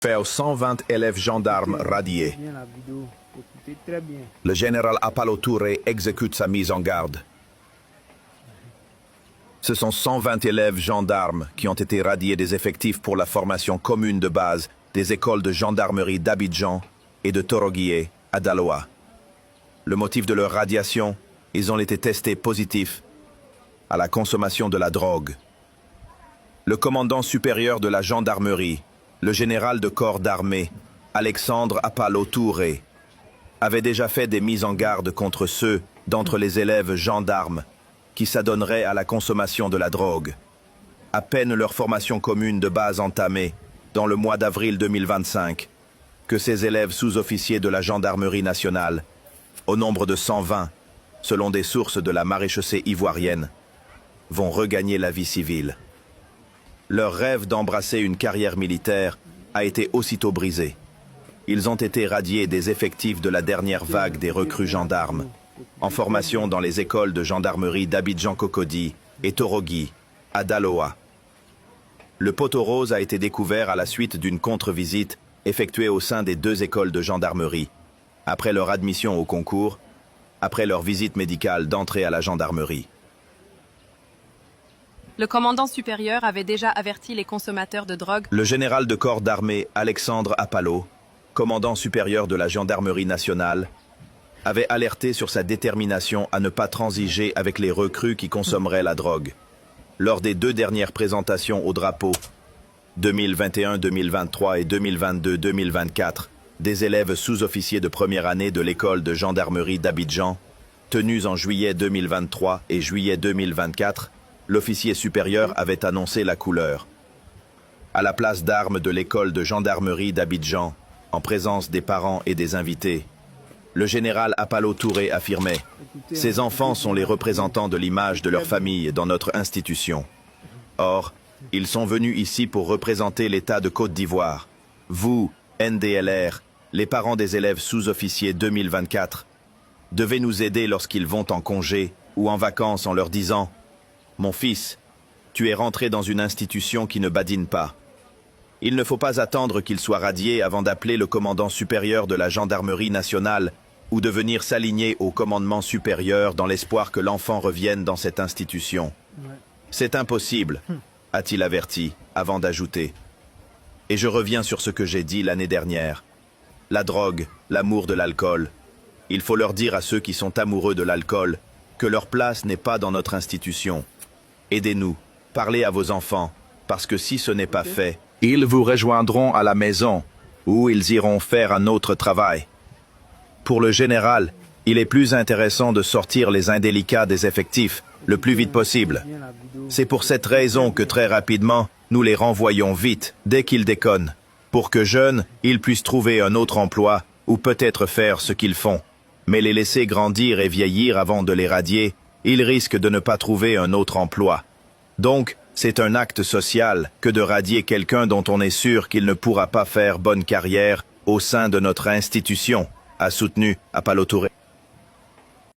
Faire 120 élèves gendarmes radiés. Bien la vidéo, écoutez très bien. Le général Apalo Touré exécute sa mise en garde. Ce sont 120 élèves gendarmes qui ont été radiés des effectifs pour la formation commune de base des écoles de gendarmerie d'Abidjan et de Toroguié à Daloa. Le motif de leur radiation, ils ont été testés positifs à la consommation de la drogue. Le commandant supérieur de la gendarmerie, le général de corps d'armée, Alexandre Apalo Touré, avait déjà fait des mises en garde contre ceux d'entre les élèves gendarmes qui s'adonneraient à la consommation de la drogue. À peine leur formation commune de base entamée, dans le mois d'avril 2025, que ces élèves sous-officiers de la gendarmerie nationale, au nombre de 120, selon des sources de la maréchaussée ivoirienne, vont regagner la vie civile. Leur rêve d'embrasser une carrière militaire a été aussitôt brisé. Ils ont été radiés des effectifs de la dernière vague des recrues gendarmes, en formation dans les écoles de gendarmerie d'Abidjan-Cocody et Torogui, à Daloa. Le poteau rose a été découvert à la suite d'une contre-visite effectuée au sein des deux écoles de gendarmerie, après leur admission au concours, après leur visite médicale d'entrée à la gendarmerie. Le commandant supérieur avait déjà averti les consommateurs de drogue. Le général de corps d'armée Alexandre Apalo, commandant supérieur de la gendarmerie nationale, avait alerté sur sa détermination à ne pas transiger avec les recrues qui consommeraient la drogue. Lors des deux dernières présentations au drapeau, 2021-2023 et 2022-2024, des élèves sous-officiers de première année de l'école de gendarmerie d'Abidjan, tenus en juillet 2023 et juillet 2024, l'officier supérieur avait annoncé la couleur. À la place d'armes de l'école de gendarmerie d'Abidjan, en présence des parents et des invités, le général Apalo Touré affirmait « Ces enfants sont les représentants de l'image de leur famille dans notre institution. Or, ils sont venus ici pour représenter l'État de Côte d'Ivoire. Vous, NDLR, les parents des élèves sous-officiers 2024, devez nous aider lorsqu'ils vont en congé ou en vacances en leur disant « Mon fils, tu es rentré dans une institution qui ne badine pas. Il ne faut pas attendre qu'il soit radié avant d'appeler le commandant supérieur de la gendarmerie nationale ou de venir s'aligner au commandement supérieur dans l'espoir que l'enfant revienne dans cette institution. C'est impossible, a-t-il averti, avant d'ajouter. Et je reviens sur ce que j'ai dit l'année dernière. La drogue, l'amour de l'alcool. Il faut leur dire à ceux qui sont amoureux de l'alcool que leur place n'est pas dans notre institution. Aidez-nous, parlez à vos enfants, parce que si ce n'est pas fait, ils vous rejoindront à la maison, où ils iront faire un autre travail. Pour le général, il est plus intéressant de sortir les indélicats des effectifs le plus vite possible. C'est pour cette raison que très rapidement, nous les renvoyons vite, dès qu'ils déconnent, pour que jeunes, ils puissent trouver un autre emploi ou peut-être faire ce qu'ils font. Mais les laisser grandir et vieillir avant de les radier, ils risquent de ne pas trouver un autre emploi. Donc, c'est un acte social que de radier quelqu'un dont on est sûr qu'il ne pourra pas faire bonne carrière au sein de notre institution, a soutenu Apalo Touré.